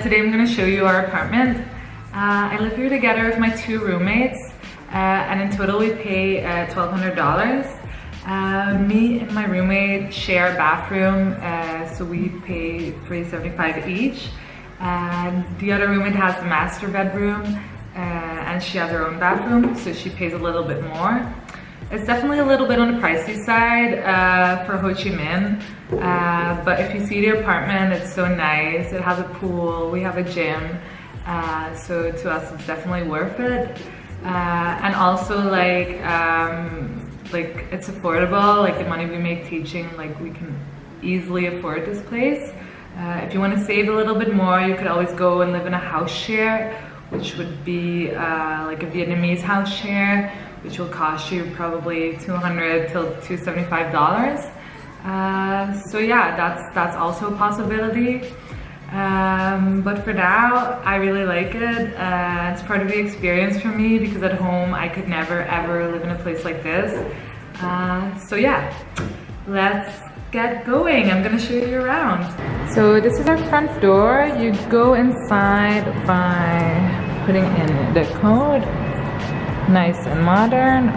today I'm going to show you our apartment. I live here together with my two roommates, and in total we pay $1,200. Me and my roommate share a bathroom, so we pay $375 each. And the other roommate has the master bedroom, and she has her own bathroom, so she pays a little bit more. It's definitely a little bit on the pricey side for Ho Chi Minh, but if you see the apartment, it's so nice. It has a pool, we have a gym, so to us it's definitely worth it. And also like it's affordable, like the money we make teaching, like we can easily afford this place. If you want to save a little bit more, you could always go and live in a house share, which would be like a Vietnamese house share, which will cost you probably $200 till $275. So yeah, that's also a possibility. But for now, I really like it. It's part of the experience for me because at home I could never ever live in a place like this. So yeah, let's get going. I'm gonna show you around. So this is our front door. You go inside by putting in the code. Nice and modern.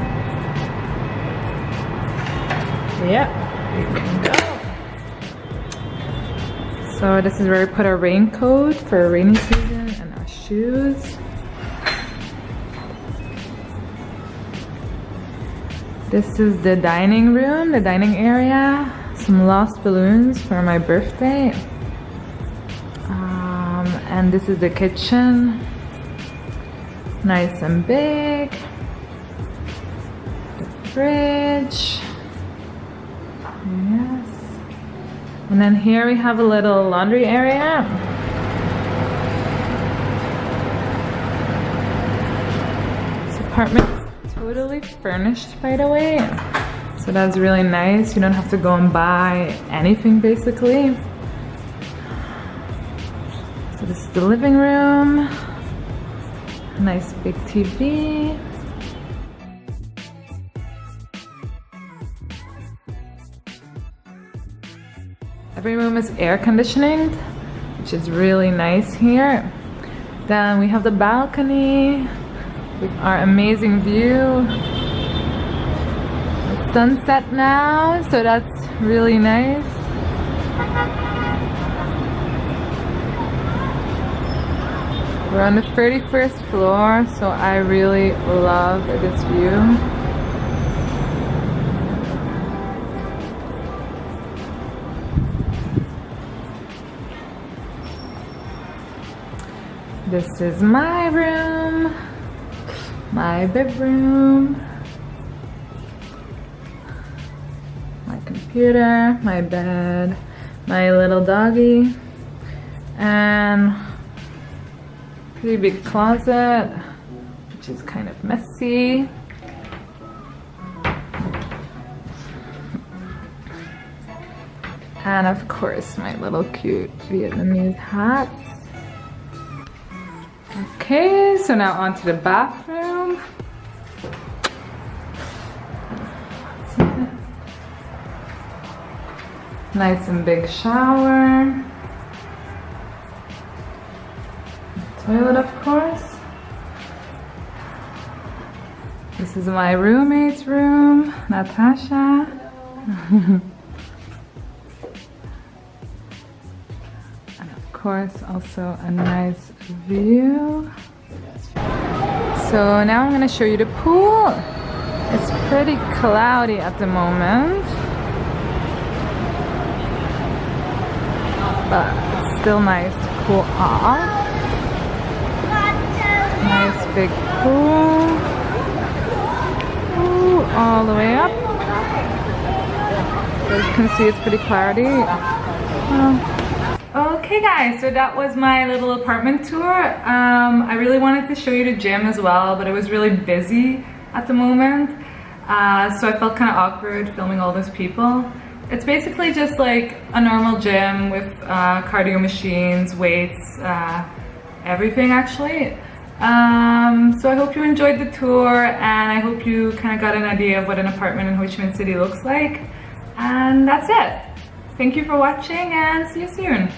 Yeah, you can go. So this is where we put our raincoat for a rainy season and our shoes. This is the dining room, the dining area. Some lost balloons for my birthday. And this is the kitchen. Nice and big. The fridge. Yes. And then here we have a little laundry area. This apartment is totally furnished, by the way. So that's really nice. You don't have to go and buy anything basically. So this is the living room. Nice big TV. Every room is air conditioned, which is really nice here. Then we have the balcony with our amazing view. It's sunset now, so that's really nice. We're on the 31st floor, so I really love this view. This is my room, my bedroom, my computer, my bed, my little doggy, and pretty big closet, which is kind of messy. And of course, my little cute Vietnamese hats. Okay, so now onto the bathroom. Nice and big shower. Toilet, of course. This is my roommate's room, Natasha. And of course, also a nice view. So now I'm going to show you the pool. It's pretty cloudy at the moment, but it's still nice to cool off. Nice big pool. Ooh, all the way up. As you can see, it's pretty cloudy. Okay guys, so that was my little apartment tour. I really wanted to show you the gym as well, but it was really busy at the moment. So I felt kind of awkward filming all those people. It's basically just like a normal gym with cardio machines, weights, everything actually. So I hope you enjoyed the tour, and I hope you kind of got an idea of what an apartment in Ho Chi Minh City looks like. And that's it. Thank you for watching, and see you soon.